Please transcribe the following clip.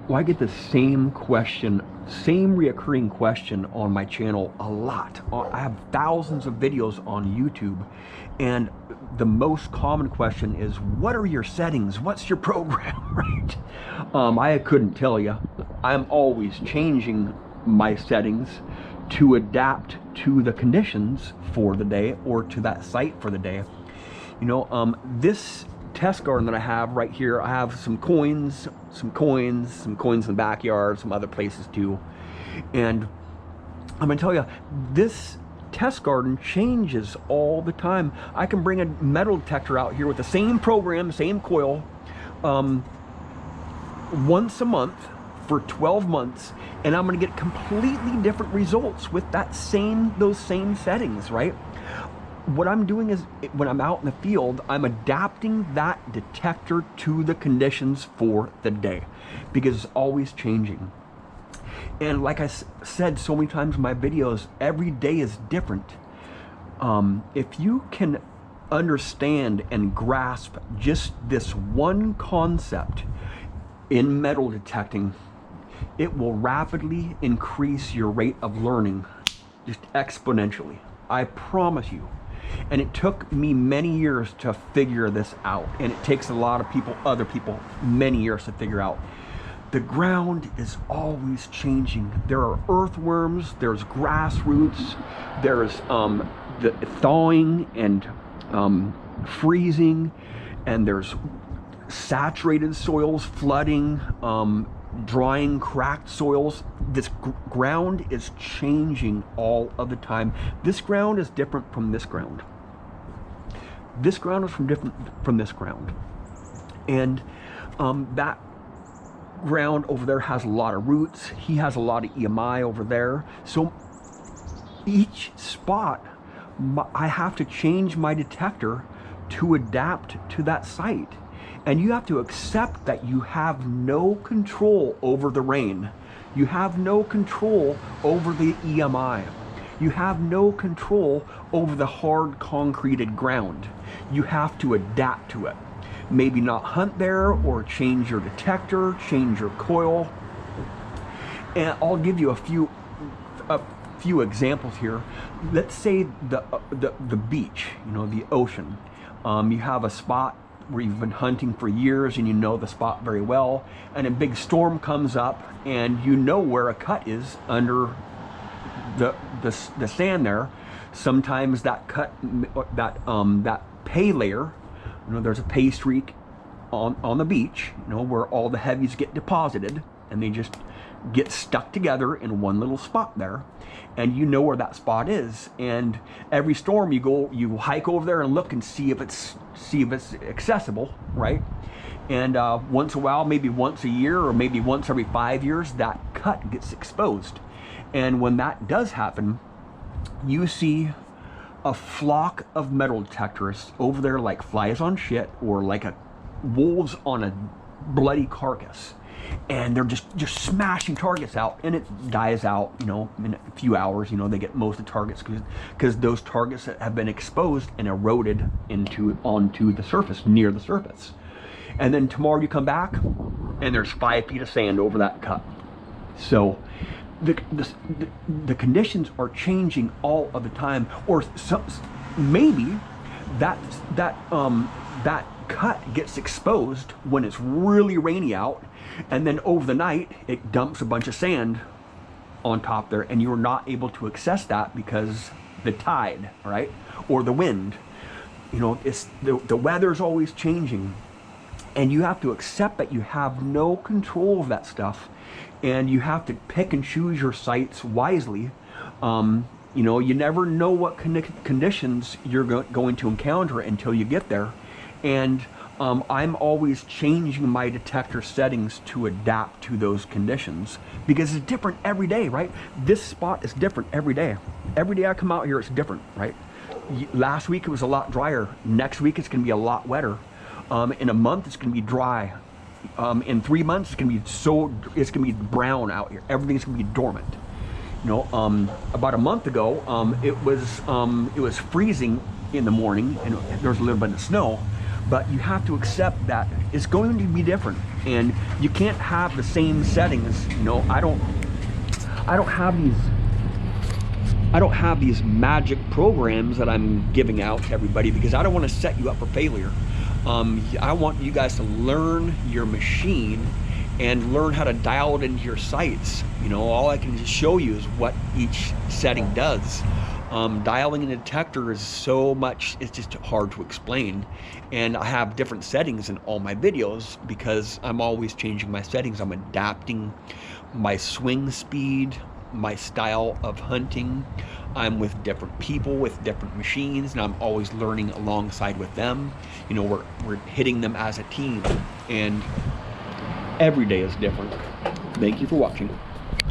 Well, I get the same question, same reoccurring question on my channel a lot. I have thousands of videos on YouTube, and the most common question is, what are your settings? What's your program, right? I couldn't tell you. I'm always changing my settings to adapt to the conditions for the day or to that site for the day. You know, this test garden that I have right here, I have some coins in the backyard, some other places too. And I'm gonna tell you, this test garden changes all the time. I can bring a metal detector out here with the same program, same coil, once a month for 12 months, and I'm gonna get completely different results with those same settings, right? What I'm doing is, when I'm out in the field, I'm adapting that detector to the conditions for the day, because it's always changing. And like I said so many times in my videos, every day is different. If you can understand and grasp just this one concept in metal detecting, it will rapidly increase your rate of learning, just exponentially. I promise you. And it took me many years to figure this out, and it takes a lot of people, other people, many years to figure out. The ground is always changing. There are earthworms, there's grass roots, there's the thawing and freezing, and there's saturated soils, flooding, drying, cracked soils. This ground is changing all of the time. This ground is different from this ground. This ground is different from this ground. And that ground over there has a lot of roots. He has a lot of EMI over there. So each spot, I have to change my detector to adapt to that site. And you have to accept that you have no control over the rain. You have no control over the EMI. You have no control over the hard concreted ground. You have to adapt to it. Maybe not hunt there, or change your detector, change your coil. And I'll give you a few examples here. Let's say the beach, you know, the ocean. You have a spot where you've been hunting for years and you know the spot very well, and a big storm comes up and you know where a cut is under the sand there. Sometimes that cut, that pay layer, you know, there's a Paystreak on the beach, you know, where all the heavies get deposited and they just get stuck together in one little spot there, and you know where that spot is. And every storm you hike over there and look and see if it's accessible, right? And once in a while, maybe once a year or maybe once every 5 years, that cut gets exposed. And when that does happen, you see a flock of metal detectorists over there like flies on shit, or like wolves on a bloody carcass. And they're just smashing targets out, and it dies out, you know, in a few hours. You know, they get most of the targets because those targets have been exposed and eroded onto the surface, near the surface. And then tomorrow you come back and there's 5 feet of sand over that cut. So the conditions are changing all of the time. Or maybe that cut gets exposed when it's really rainy out, and then over the night it dumps a bunch of sand on top there, and you're not able to access that because the tide, right, or the wind. You know, it's the weather's always changing, and you have to accept that you have no control of that stuff, and you have to pick and choose your sites wisely. You know, you never know what conditions you're going to encounter until you get there. And I'm always changing my detector settings to adapt to those conditions, because it's different every day, right? This spot is different every day. Every day I come out here, it's different, right? Last week it was a lot drier. Next week it's going to be a lot wetter. In a month it's going to be dry. In 3 months it's going to be brown out here. Everything's going to be dormant. You know, about a month ago, it was freezing in the morning, and there was a little bit of snow. But you have to accept that it's going to be different. And you can't have the same settings. You know, I don't have these magic programs that I'm giving out to everybody, because I don't want to set you up for failure. I want you guys to learn your machine and learn how to dial it into your sights. You know, all I can just show you is what each setting does. Dialing a detector is so much, it's just hard to explain. And I have different settings in all my videos because I'm always changing my settings. I'm adapting my swing speed, my style of hunting. I'm with different people with different machines, and I'm always learning alongside with them. You know, we're hitting them as a team, and every day is different. Thank you for watching.